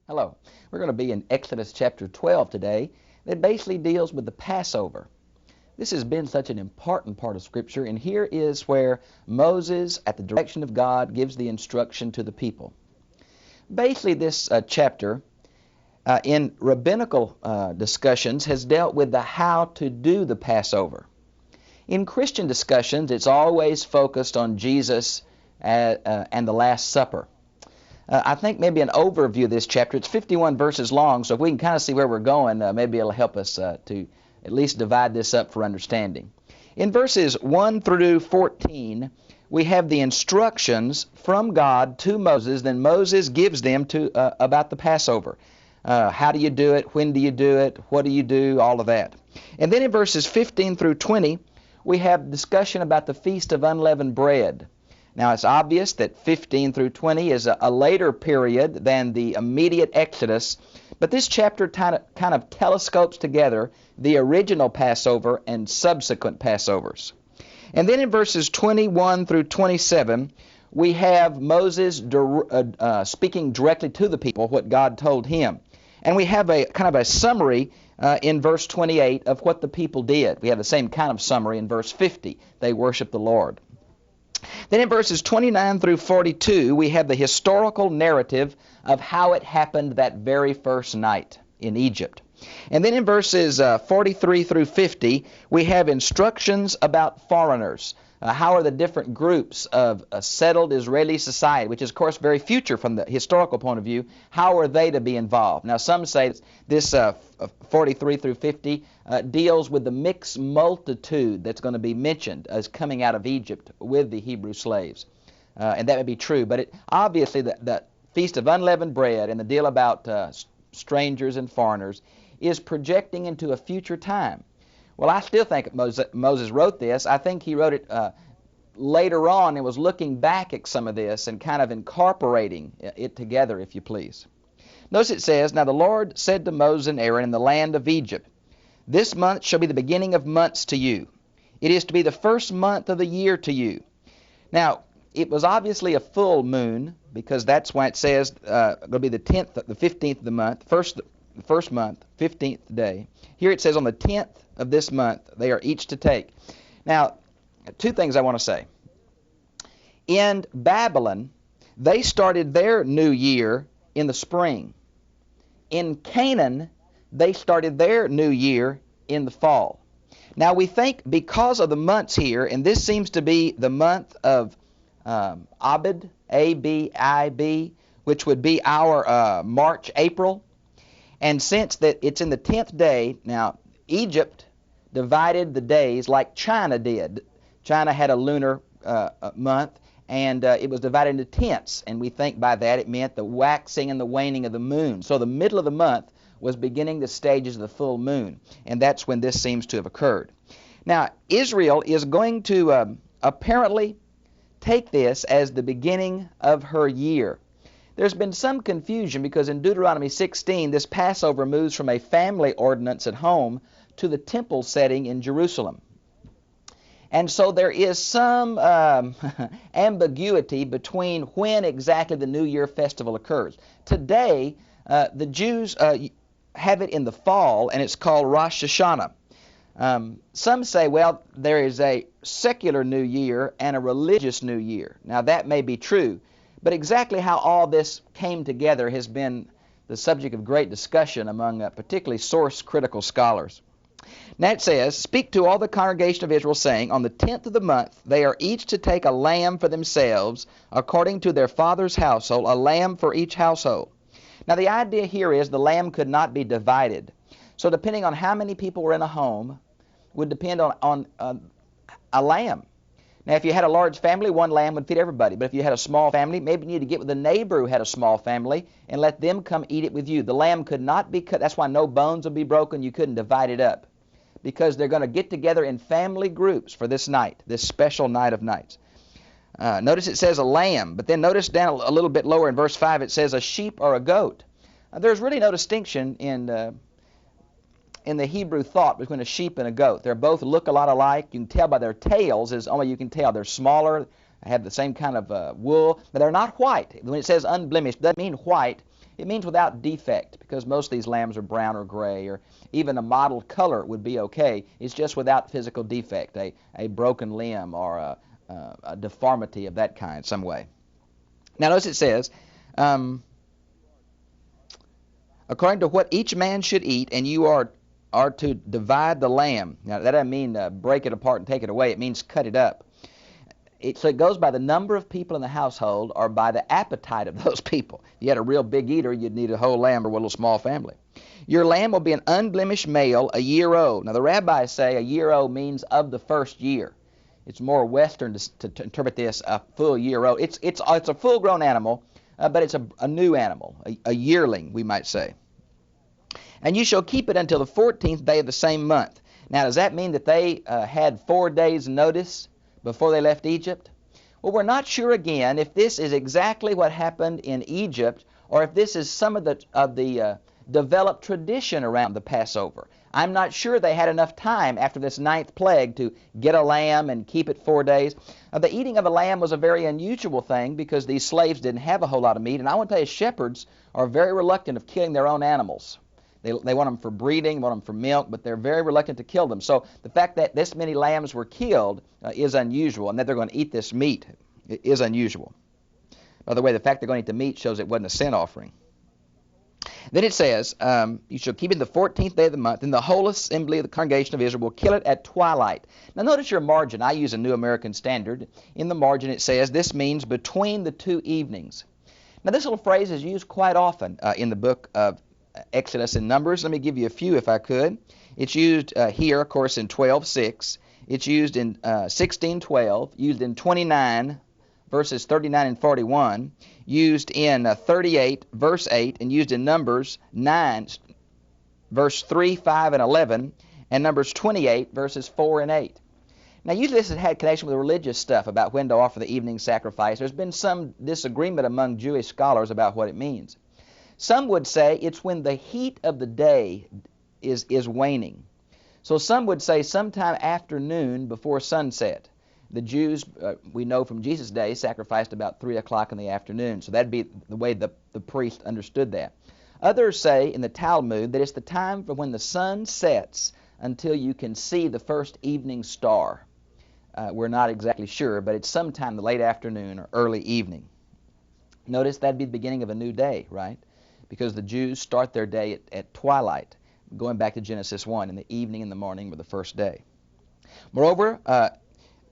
Hello. We're going to be in Exodus chapter 12 today that basically deals with the Passover. This has been such an important part of Scripture, and here is where Moses, at the direction of God, gives the instruction to the people. Basically, this chapter, in rabbinical discussions, has dealt with the how to do the Passover. In Christian discussions, it's always focused on Jesus and the Last Supper. I think maybe an overview of this chapter. It's 51 verses long, so if we can kind of see where we're going, maybe it'll help us to at least divide this up for understanding. In verses 1 through 14, we have the instructions from God to Moses. Then Moses gives them about the Passover. How do you do it? When do you do it? What do you do? All of that. And then in verses 15 through 20, we have discussion about the Feast of Unleavened Bread. Now, it's obvious that 15 through 20 is a later period than the immediate Exodus, but this chapter kind of telescopes together the original Passover and subsequent Passovers. And then in verses 21 through 27, we have Moses speaking directly to the people, what God told him. And we have a kind of a summary in verse 28 of what the people did. We have the same kind of summary in verse 50. They worshiped the Lord. Then in verses 29 through 42, we have the historical narrative of how it happened that very first night in Egypt. And then in verses 43 through 50, we have instructions about foreigners. How are the different groups of settled Israeli society, which is, of course, very future from the historical point of view, how are they to be involved? Now, some say this 43 through 50 deals with the mixed multitude that's going to be mentioned as coming out of Egypt with the Hebrew slaves. And that may be true, but obviously the Feast of Unleavened Bread and the deal about strangers and foreigners is projecting into a future time. Well, I still think Moses wrote this. I think he wrote it later on and was looking back at some of this and kind of incorporating it together, if you please. Notice it says, "Now the Lord said to Moses and Aaron in the land of Egypt, This month shall be the beginning of months to you. It is to be the first month of the year to you." Now, it was obviously a full moon, because that's why it says going to be the 10th, the 15th of the month, first month, 15th day. Here it says on the 10th of this month, they are each to take. Now, two things I want to say. In Babylon, they started their new year in the spring. In Canaan, they started their new year in the fall. Now, we think because of the months here, and this seems to be the month of Abib, A-B-I-B, which would be our March, April. And since that it's in the 10th day, now Egypt divided the days like China did. China had a lunar month, and it was divided into tenths, and we think by that it meant the waxing and the waning of the moon. So the middle of the month was beginning the stages of the full moon, and that's when this seems to have occurred. Now, Israel is going to apparently take this as the beginning of her year. There's been some confusion because in Deuteronomy 16, this Passover moves from a family ordinance at home to the temple setting in Jerusalem. And so there is some ambiguity between when exactly the New Year festival occurs. Today, the Jews have it in the fall, and it's called Rosh Hashanah. Some say, well, there is a secular New Year and a religious New Year. Now, that may be true. But exactly how all this came together has been the subject of great discussion among particularly source-critical scholars. Now it says, "Speak to all the congregation of Israel, saying, On the 10th of the month they are each to take a lamb for themselves, according to their father's household, a lamb for each household." Now the idea here is the lamb could not be divided. So depending on how many people were in a home would depend on a lamb. Now, if you had a large family, one lamb would feed everybody. But if you had a small family, maybe you need to get with a neighbor who had a small family and let them come eat it with you. The lamb could not be cut. That's why no bones would be broken. You couldn't divide it up, because they're going to get together in family groups for this night, this special night of nights. Notice it says a lamb, but then notice down a little bit lower in verse 5, it says a sheep or a goat. There's really no distinction in the Hebrew thought between a sheep and a goat. They both look a lot alike. You can tell by their tails, is only you can tell. They're smaller, have the same kind of wool, but they're not white. When it says unblemished, it doesn't mean white. It means without defect, because most of these lambs are brown or gray, or even a mottled color would be okay. It's just without physical defect, a broken limb or a deformity of that kind some way. Now notice it says, according to what each man should eat, and you are to divide the lamb. Now that doesn't mean break it apart and take it away. It means cut it up. So it goes by the number of people in the household or by the appetite of those people. If you had a real big eater, you'd need a whole lamb or a little small family. Your lamb will be an unblemished male, a year old. Now the rabbis say a year old means of the first year. It's more Western to interpret this, a full year old. It's a full-grown animal, but it's a new animal, a yearling, we might say. And you shall keep it until the 14th day of the same month. Now, does that mean that they had 4 days' notice before they left Egypt? Well, we're not sure again if this is exactly what happened in Egypt or if this is some of the developed tradition around the Passover. I'm not sure they had enough time after this 9th plague to get a lamb and keep it 4 days. The eating of a lamb was a very unusual thing because these slaves didn't have a whole lot of meat. And I want to tell you, shepherds are very reluctant of killing their own animals. They want them for breeding, want them for milk, but they're very reluctant to kill them. So the fact that this many lambs were killed is unusual, and that they're going to eat this meat is unusual. By the way, the fact they're going to eat the meat shows it wasn't a sin offering. Then it says, you shall keep it the 14th day of the month, and the whole assembly of the congregation of Israel will kill it at twilight. Now notice your margin. I use a New American Standard. In the margin it says, this means between the 2 evenings. Now this little phrase is used quite often in the book of Exodus and Numbers. Let me give you a few if I could. It's used here, of course, in 12:6. It's used in 16:12, used in 29, verses 39 and 41, used in 38, verse 8, and used in Numbers 9, verse 3, 5, and 11, and Numbers 28, verses 4 and 8. Now, usually this has had connection with religious stuff about when to offer the evening sacrifice. There's been some disagreement among Jewish scholars about what it means. Some would say it's when the heat of the day is waning. So some would say sometime afternoon before sunset. The Jews, we know from Jesus' day, sacrificed about 3 o'clock in the afternoon. So that'd be the way the priest understood that. Others say in the Talmud that it's the time from when the sun sets until you can see the first evening star. We're not exactly sure, but it's sometime in the late afternoon or early evening. Notice that'd be the beginning of a new day, right? Because the Jews start their day at twilight, going back to Genesis 1, in the evening and the morning were the first day. Moreover,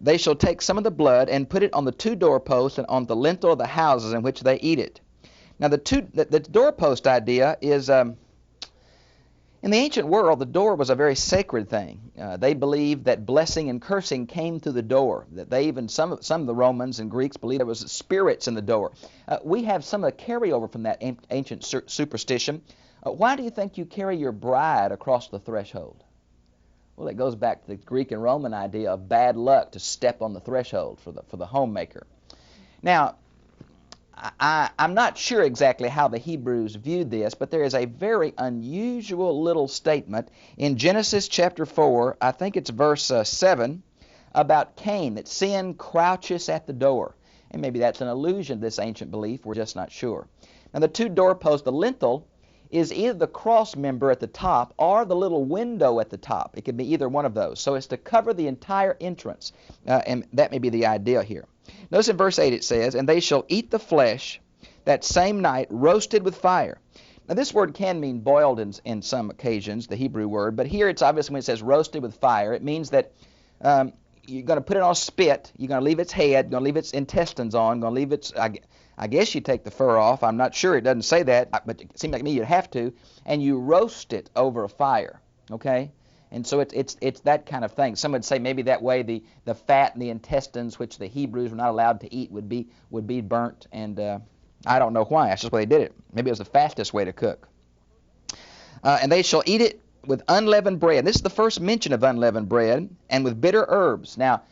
they shall take some of the blood and put it on the 2 doorposts and on the lintel of the houses in which they eat it. Now the doorpost idea is, in the ancient world, the door was a very sacred thing. They believed that blessing and cursing came through the door. That they even some of the Romans and Greeks believed there was spirits in the door. We have some of the carryover from that ancient superstition. Why do you think you carry your bride across the threshold? Well, it goes back to the Greek and Roman idea of bad luck to step on the threshold for the homemaker. Now, I'm not sure exactly how the Hebrews viewed this, but there is a very unusual little statement in Genesis chapter 4, I think it's verse 7, about Cain, that sin crouches at the door. And maybe that's an allusion to this ancient belief, we're just not sure. Now the 2 doorposts, the lintel, is either the cross member at the top or the little window at the top. It could be either one of those. So it's to cover the entire entrance, and that may be the idea here. Notice in verse 8 it says, and they shall eat the flesh that same night, roasted with fire. Now this word can mean boiled in some occasions, the Hebrew word, but here it's obvious when it says roasted with fire. It means that you're going to put it on a spit, you're going to leave its head, you're going to leave its intestines on, you're going to leave its, I guess you take the fur off. I'm not sure. It doesn't say that, but it seems like to me you'd have to, and you roast it over a fire, okay? And so it's that kind of thing. Some would say maybe that way the fat and the intestines, which the Hebrews were not allowed to eat, would be burnt, and I don't know why. That's just the way they did it. Maybe it was the fastest way to cook. And they shall eat it with unleavened bread. This is the first mention of unleavened bread, and with bitter herbs. Now,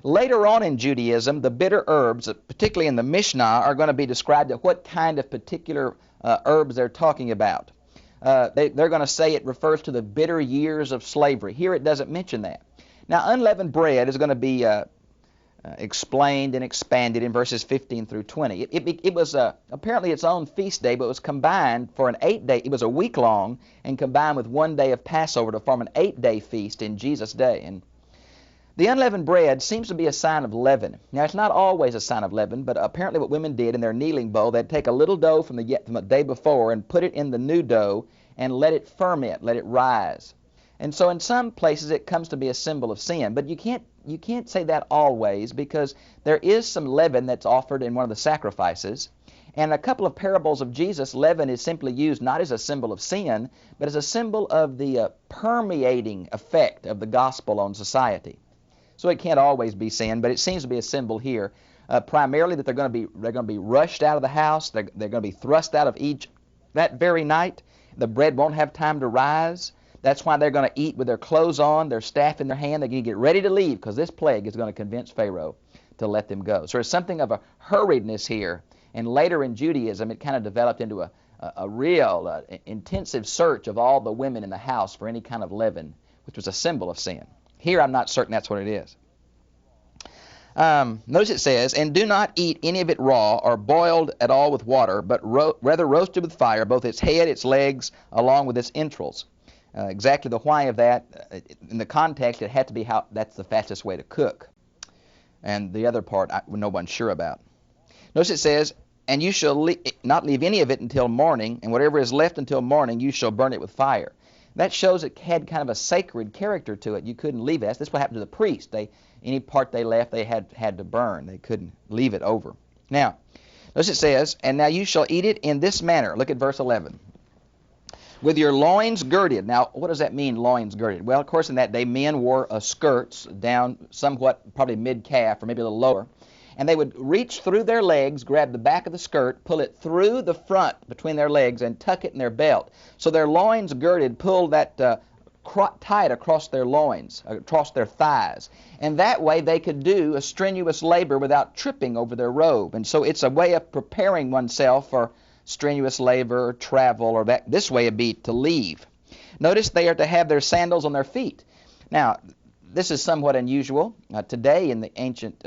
later on in Judaism, the bitter herbs, particularly in the Mishnah, are going to be described at what kind of particular herbs they're talking about. They're going to say it refers to the bitter years of slavery. Here it doesn't mention that. Now, unleavened bread is going to be explained and expanded in verses 15 through 20. It was apparently its own feast day, but it was combined for an 8-day. It was a week long and combined with one day of Passover to form an 8-day feast in Jesus' day. And the unleavened bread seems to be a sign of leaven. Now, it's not always a sign of leaven, but apparently what women did in their kneading bowl, they'd take a little dough from the day before and put it in the new dough and let it ferment, let it rise. And so in some places it comes to be a symbol of sin, but you can't say that always, because there is some leaven that's offered in one of the sacrifices. And a couple of parables of Jesus, leaven is simply used not as a symbol of sin, but as a symbol of the permeating effect of the gospel on society. So it can't always be sin, but it seems to be a symbol here, primarily that they're going to be rushed out of the house. They're going to be thrust out of Egypt that very night. The bread won't have time to rise. That's why they're going to eat with their clothes on, their staff in their hand. They're going to get ready to leave because this plague is going to convince Pharaoh to let them go. So there's something of a hurriedness here. And later in Judaism, it kind of developed into a real intensive search of all the women in the house for any kind of leaven, which was a symbol of sin. Here, I'm not certain that's what it is. Notice it says, "And do not eat any of it raw or boiled at all with water, but rather roasted with fire, both its head, its legs, along with its entrails." Exactly the why of that, in the context, it had to be how that's the fastest way to cook. And the other part, no one's sure about. Notice it says, "And you shall not leave any of it until morning, and whatever is left until morning, you shall burn it with fire." That shows it had kind of a sacred character to it. You couldn't leave it. That's what happened to the priest. Any part they left, they had to burn. They couldn't leave it over. Now, notice it says, "And now you shall eat it in this manner." Look at verse 11. "With your loins girded." Now, what does that mean, loins girded? Well, of course, in that day, men wore skirts down somewhat, probably mid-calf or maybe a little lower. And they would reach through their legs, grab the back of the skirt, pull it through the front between their legs, and tuck it in their belt. So their loins girded pulled that tight across their loins, across their thighs. And that way they could do a strenuous labor without tripping over their robe. And so it's a way of preparing oneself for strenuous labor or travel, or that this way would be to leave. Notice they are to have their sandals on their feet. Now, this is somewhat unusual. Today in the ancient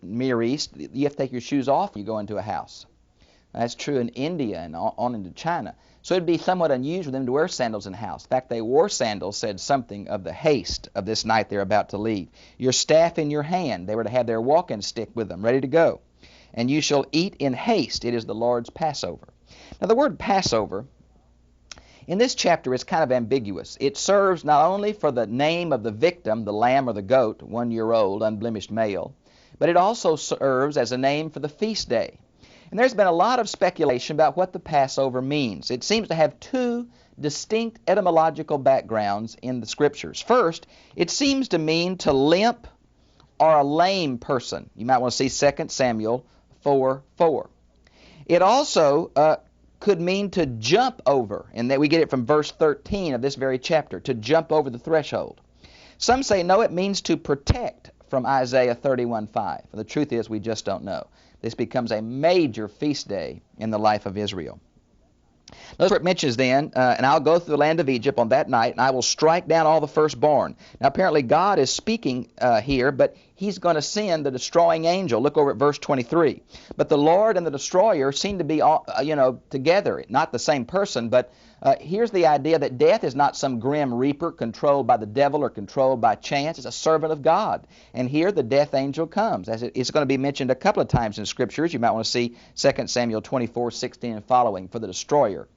Near East, you have to take your shoes off when you go into a house. That's true in India and on into China. So it would be somewhat unusual for them to wear sandals in the house. In fact, they wore sandals, said something of the haste of this night they're about to leave. Your staff in your hand. They were to have their walking stick with them, ready to go. "And you shall eat in haste. It is the Lord's Passover." Now, the word Passover in this chapter is kind of ambiguous. It serves not only for the name of the victim, the lamb or the goat, 1 year old, unblemished male, but it also serves as a name for the feast day. And there's been a lot of speculation about what the Passover means. It seems to have two distinct etymological backgrounds in the Scriptures. First, it seems to mean to limp or a lame person. You might want to see 2 Samuel 4:4. It also could mean to jump over, and that we get it from verse 13 of this very chapter, to jump over the threshold. Some say no, it means to protect from Isaiah 31:5. The truth is we just don't know. This becomes a major feast day in the life of Israel. Notice where it mentions then, "And I'll go through the land of Egypt on that night, and I will strike down all the firstborn." Now apparently God is speaking here, but He's going to send the destroying angel. Look over at verse 23. But the Lord and the destroyer seem to be together, not the same person, but here's the idea that death is not some grim reaper controlled by the devil or controlled by chance. It's a servant of God. And here the death angel comes. As it's going to be mentioned a couple of times in Scriptures. You might want to see 2 Samuel 24:16 and following for the destroyer.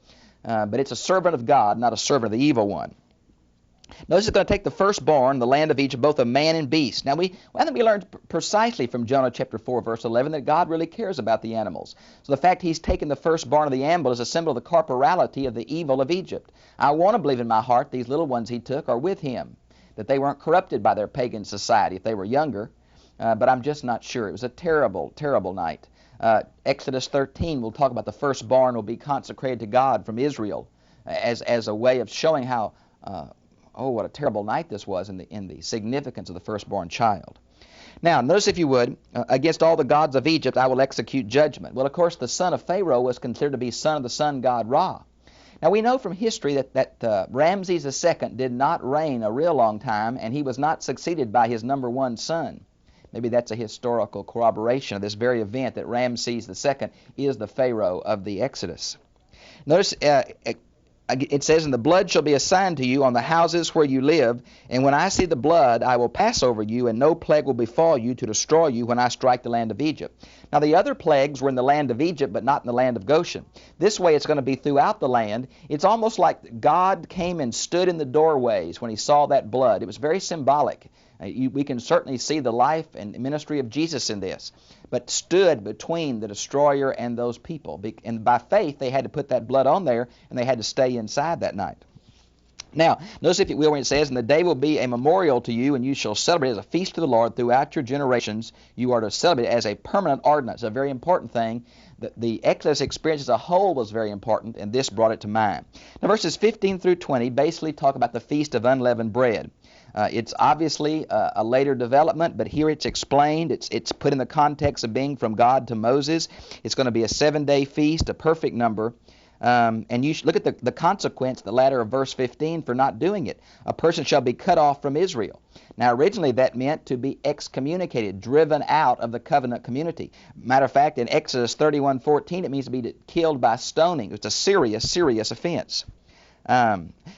But it's a servant of God, not a servant of the evil one. Notice it's going to take the firstborn, the land of Egypt, both of man and beast. Now, I think we learned precisely from Jonah chapter 4, verse 11, that God really cares about the animals. So the fact He's taken the firstborn of the animal is a symbol of the corporality of the evil of Egypt. I want to believe in my heart these little ones He took are with Him, that they weren't corrupted by their pagan society if they were younger, but I'm just not sure. It was a terrible, terrible night. Exodus 13 will talk about the firstborn will be consecrated to God from Israel as a way of showing how what a terrible night this was in the significance of the firstborn child. Now, notice if you would, against all the gods of Egypt I will execute judgment. Well, of course, the son of Pharaoh was considered to be son of the sun god Ra. Now, we know from history that Ramses II did not reign a real long time, and he was not succeeded by his number one son. Maybe that's a historical corroboration of this very event that Ramses II is the Pharaoh of the Exodus. Notice it says, "And the blood shall be assigned to you on the houses where you live, and when I see the blood, I will pass over you, and no plague will befall you to destroy you when I strike the land of Egypt." Now the other plagues were in the land of Egypt, but not in the land of Goshen. This way it's going to be throughout the land. It's almost like God came and stood in the doorways when he saw that blood. It was very symbolic. We can certainly see the life and ministry of Jesus in this, but stood between the destroyer and those people. And by faith, they had to put that blood on there, and they had to stay inside that night. Now, notice, if you will, when it says, "And the day will be a memorial to you, and you shall celebrate as a feast to the Lord throughout your generations. You are to celebrate it as a permanent ordinance." A very important thing. The Exodus experience as a whole was very important, and this brought it to mind. Now, verses 15 through 20 basically talk about the Feast of Unleavened Bread. It's obviously a later development, but here it's explained. It's put in the context of being from God to Moses. It's going to be a 7-day feast, a perfect number. And you should look at the consequence, the latter of verse 15, for not doing it. "A person shall be cut off from Israel." Now, originally that meant to be excommunicated, driven out of the covenant community. Matter of fact, in Exodus 31:14, it means to be killed by stoning. It's a serious offense.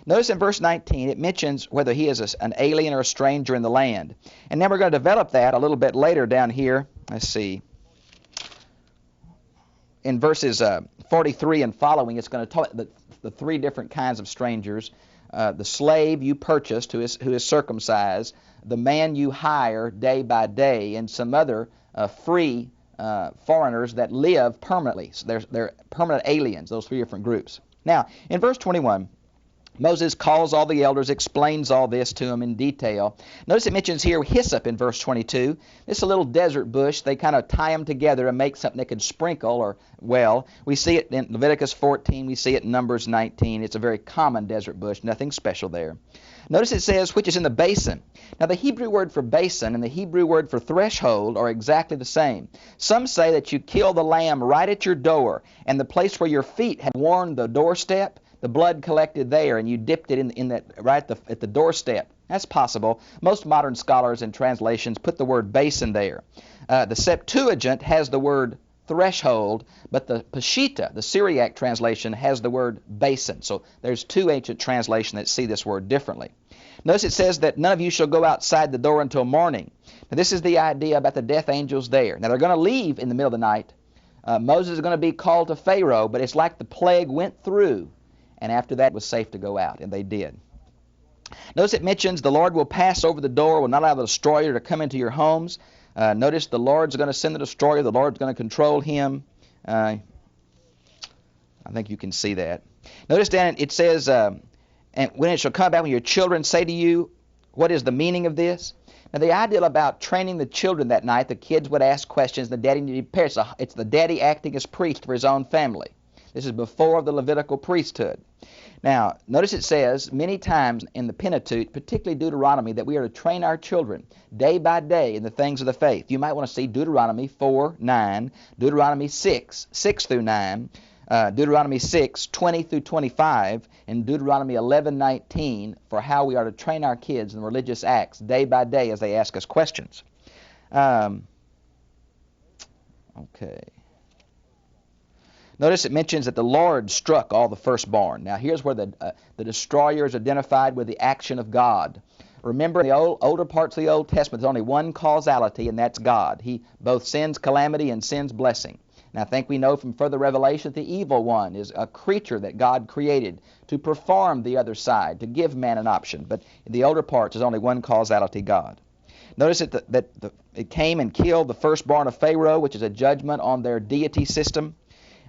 Notice in verse 19, it mentions whether he is an alien or a stranger in the land. And then we're going to develop that a little bit later down here. Let's see. In verses 43 and following, it's going to talk the three different kinds of strangers. The slave you purchased who is circumcised, the man you hire day by day, and some other free foreigners that live permanently. So they're permanent aliens, those three different groups. Now, in verse 21, Moses calls all the elders, explains all this to them in detail. Notice it mentions here hyssop in verse 22. This is a little desert bush. They kind of tie them together and make something they could sprinkle or well. We see it in Leviticus 14. We see it in Numbers 19. It's a very common desert bush, nothing special there. Notice it says, which is in the basin. Now, the Hebrew word for basin and the Hebrew word for threshold are exactly the same. Some say that you kill the lamb right at your door, and the place where your feet had worn the doorstep, the blood collected there, and you dipped it in that right at the doorstep. That's possible. Most modern scholars and translations put the word basin there. The Septuagint has the word threshold, but the Peshitta, the Syriac translation, has the word basin. So there's two ancient translations that see this word differently. Notice it says that none of you shall go outside the door until morning. Now this is the idea about the death angels there. Now they're going to leave in the middle of the night. Moses is going to be called to Pharaoh, but it's like the plague went through, and after that it was safe to go out, and they did. Notice it mentions the Lord will pass over the door, will not allow the destroyer to come into your homes. Notice the Lord's going to send the destroyer. The Lord's going to control him. I think you can see that. Notice down it says, and when it shall come about when your children say to you, what is the meaning of this? Now the idea about training the children that night, the kids would ask questions, the daddy needed to prepare. It's the daddy acting as priest for his own family. This is before the Levitical priesthood. Now, notice it says many times in the Pentateuch, particularly Deuteronomy, that we are to train our children day by day in the things of the faith. You might want to see Deuteronomy 4:9, Deuteronomy 6 through 9, Deuteronomy 6:20 through 25, and Deuteronomy 11:19 for how we are to train our kids in religious acts day by day as they ask us questions. Okay. Notice it mentions that the Lord struck all the firstborn. Now here's where the destroyer is identified with the action of God. Remember, in the older parts of the Old Testament, there's only one causality, and that's God. He both sends calamity and sends blessing. Now I think we know from further revelation that the evil one is a creature that God created to perform the other side, to give man an option. But in the older parts, there's only one causality, God. Notice that it came and killed the firstborn of Pharaoh, which is a judgment on their deity system.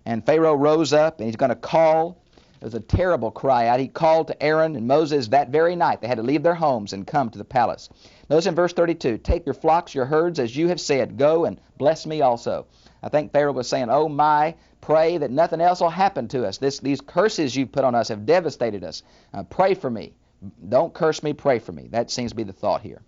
And Pharaoh rose up, and he's going to call. It was a terrible cry out. He called to Aaron and Moses that very night. They had to leave their homes and come to the palace. Notice in verse 32, take your flocks, your herds, as you have said. Go and bless me also. I think Pharaoh was saying, oh my, pray that nothing else will happen to us. These curses you've put on us have devastated us. Pray for me. Don't curse me, pray for me. That seems to be the thought here.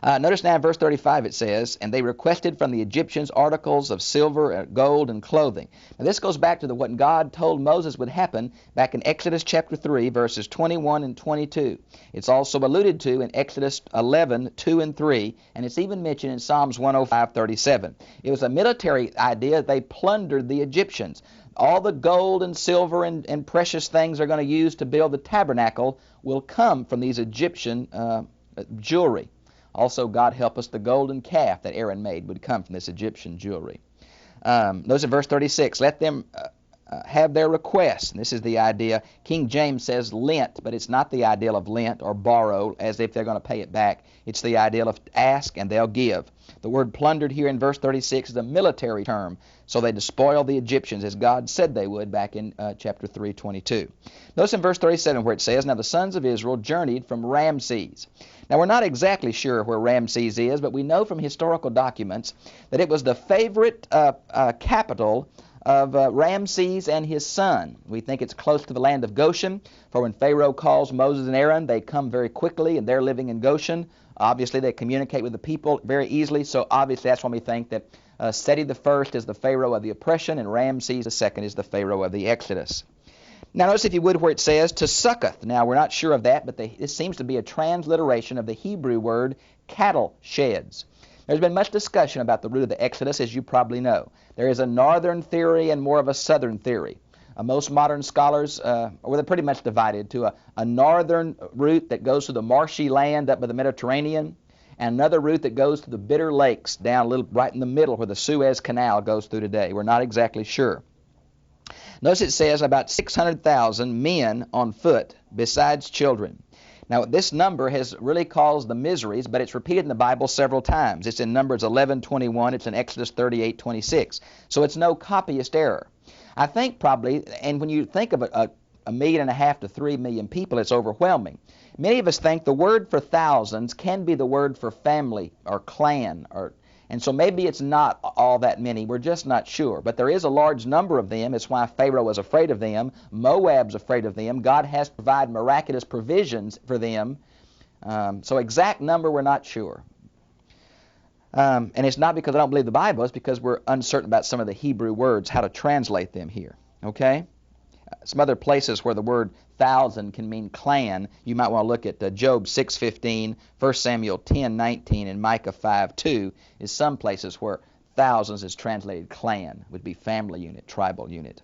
Notice now in verse 35 it says, "And they requested from the Egyptians articles of silver, gold, and clothing." Now this goes back to what God told Moses would happen back in Exodus chapter 3, verses 21 and 22. It's also alluded to in Exodus 11, 2 and 3, and it's even mentioned in Psalms 105:37. It was a military idea. They plundered the Egyptians. All the gold and silver and precious things they're going to use to build the tabernacle will come from these Egyptian jewelry. Also, God help us, the golden calf that Aaron made would come from this Egyptian jewelry. Notice in verse 36, let them have their requests. And this is the idea. King James says lent, but it's not the ideal of lent or borrow as if they're going to pay it back. It's the ideal of ask and they'll give. The word plundered here in verse 36 is a military term. So they despoiled the Egyptians as God said they would back in chapter 3:22. Notice in verse 37 where it says, "Now the sons of Israel journeyed from Ramses." Now we're not exactly sure where Ramses is, but we know from historical documents that it was the favorite capital of Ramses and his son. We think it's close to the land of Goshen, for when Pharaoh calls Moses and Aaron, they come very quickly, and they're living in Goshen. Obviously, they communicate with the people very easily, so obviously that's when we think that Seti the first is the Pharaoh of the oppression, and Ramses the second is the Pharaoh of the Exodus. Now notice, if you would, where it says, to succoth. Now we're not sure of that, but this seems to be a transliteration of the Hebrew word cattle sheds. There's been much discussion about the route of the Exodus, as you probably know. There is a northern theory and more of a southern theory. Most modern scholars, they're pretty much divided to a northern route that goes through the marshy land up by the Mediterranean, and another route that goes to the Bitter Lakes down a little right in the middle where the Suez Canal goes through today. We're not exactly sure. Notice it says about 600,000 men on foot, besides children. Now, this number has really caused the miseries, but it's repeated in the Bible several times. It's in Numbers 11:21. It's in Exodus 38:26. So it's no copyist error. I think probably, and when you think of a 1.5 to 3 million people, it's overwhelming. Many of us think the word for thousands can be the word for family or clan, and so maybe it's not all that many. We're just not sure. But there is a large number of them. It's why Pharaoh was afraid of them. Moab's afraid of them. God has provided miraculous provisions for them. So exact number, we're not sure. And it's not because I don't believe the Bible. It's because we're uncertain about some of the Hebrew words, how to translate them here. Okay? Some other places where the word thousand can mean clan, you might want to look at Job 6:15, 1 Samuel 10:19, and Micah 5:2 is some places where thousands is translated clan, would be family unit, tribal unit.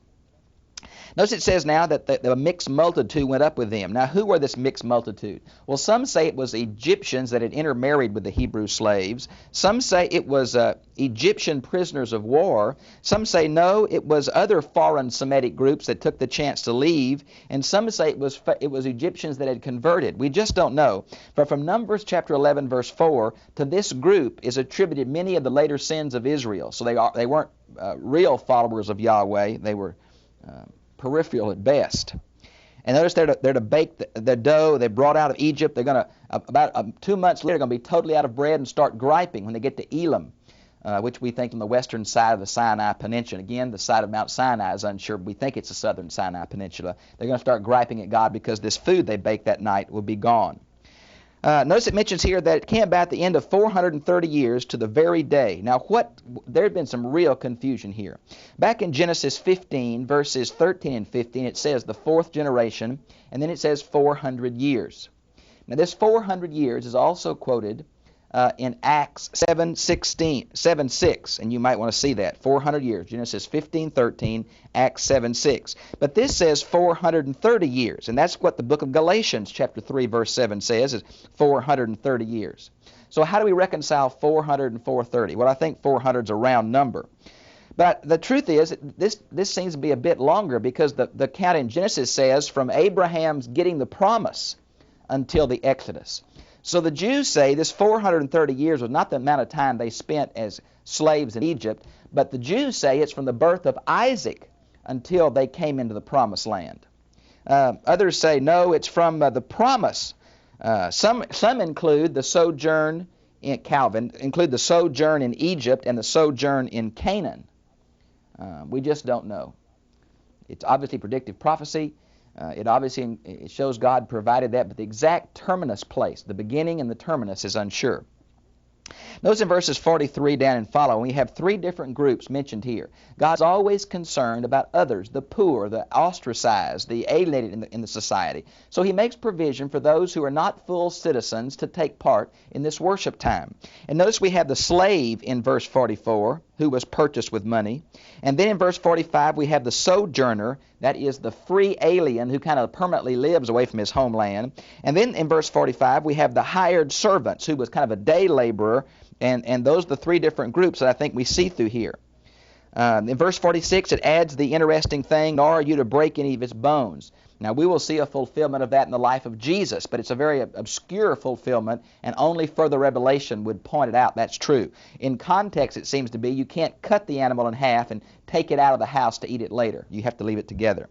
Notice it says now that the mixed multitude went up with them. Now, who were this mixed multitude? Well, some say it was Egyptians that had intermarried with the Hebrew slaves. Some say it was Egyptian prisoners of war. Some say no, it was other foreign Semitic groups that took the chance to leave. And some say it was Egyptians that had converted. We just don't know. But from Numbers chapter 11, verse 4, to this group is attributed many of the later sins of Israel. So they weren't real followers of Yahweh. They were peripheral at best. And notice they're to bake the dough they brought out of Egypt. They're going to, about 2 months later, going to be totally out of bread and start griping when they get to Elim, which we think on the western side of the Sinai Peninsula. Again, the side of Mount Sinai is unsure, but we think it's the southern Sinai Peninsula. They're going to start griping at God because this food they baked that night will be gone. Notice it mentions here that it came about the end of 430 years to the very day. Now, there had been some real confusion here. Back in Genesis 15, verses 13 and 15, it says the fourth generation, and then it says 400 years. Now, this 400 years is also quoted in Acts 7:6, and you might want to see that. 400 years, Genesis 15:13, Acts 7:6. But this says 430 years, and that's what the book of Galatians chapter 3, verse 7 says, is 430 years. So how do we reconcile 400 and 430? Well, I think 400 is a round number. But the truth is, this seems to be a bit longer because the count in Genesis says from Abraham's getting the promise until the Exodus. So the Jews say this 430 years was not the amount of time they spent as slaves in Egypt, but the Jews say it's from the birth of Isaac until they came into the promised land. Others say, no, it's from the promise. Some include the sojourn in Calvin, include the sojourn in Egypt and the sojourn in Canaan. We just don't know. It's obviously predictive prophecy. It shows God provided that, but the exact terminus place, the beginning and the terminus, is unsure. Notice in verses 43 down and following, we have three different groups mentioned here. God's always concerned about others, the poor, the ostracized, the alienated in the society. So he makes provision for those who are not full citizens to take part in this worship time. And notice we have the slave in verse 44, who was purchased with money. And then in verse 45, we have the sojourner, that is the free alien who kind of permanently lives away from his homeland. And then in verse 45, we have the hired servants, who was kind of a day laborer. And those are the three different groups that I think we see through here. In verse 46, it adds the interesting thing, nor are you to break any of his bones. Now, we will see a fulfillment of that in the life of Jesus, but it's a very obscure fulfillment, and only further revelation would point it out. That's true. In context, it seems to be you can't cut the animal in half and take it out of the house to eat it later. You have to leave it together.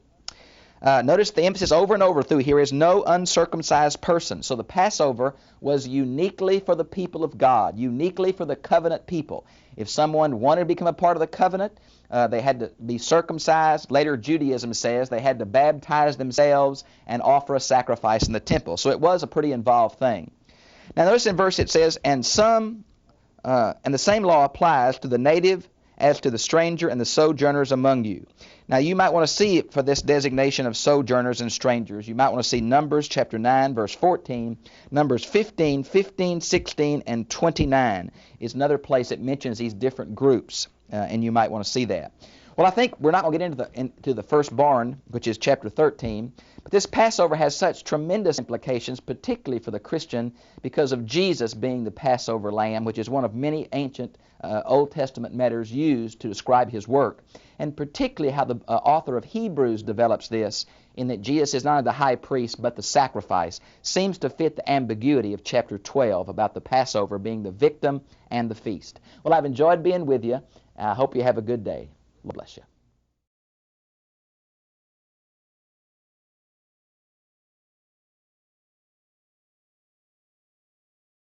Notice the emphasis over and over through here is no uncircumcised person. So the Passover was uniquely for the people of God, uniquely for the covenant people. If someone wanted to become a part of the covenant, they had to be circumcised. Later, Judaism says they had to baptize themselves and offer a sacrifice in the temple. So it was a pretty involved thing. Now notice in verse it says, and the same law applies to the native as to the stranger and the sojourners among you. Now you might want to see for this designation of sojourners and strangers, you might want to see Numbers chapter 9, verse 14, Numbers 15, 15, 16, and 29 is another place that mentions these different groups, and you might want to see that. Well, I think we're not going to get into the firstborn, which is chapter 13, but this Passover has such tremendous implications, particularly for the Christian, because of Jesus being the Passover lamb, which is one of many ancient Old Testament matters used to describe his work, and particularly how the author of Hebrews develops this, in that Jesus is not only the high priest but the sacrifice, seems to fit the ambiguity of chapter 12 about the Passover being the victim and the feast. Well, I've enjoyed being with you. I hope you have a good day. Lord bless you.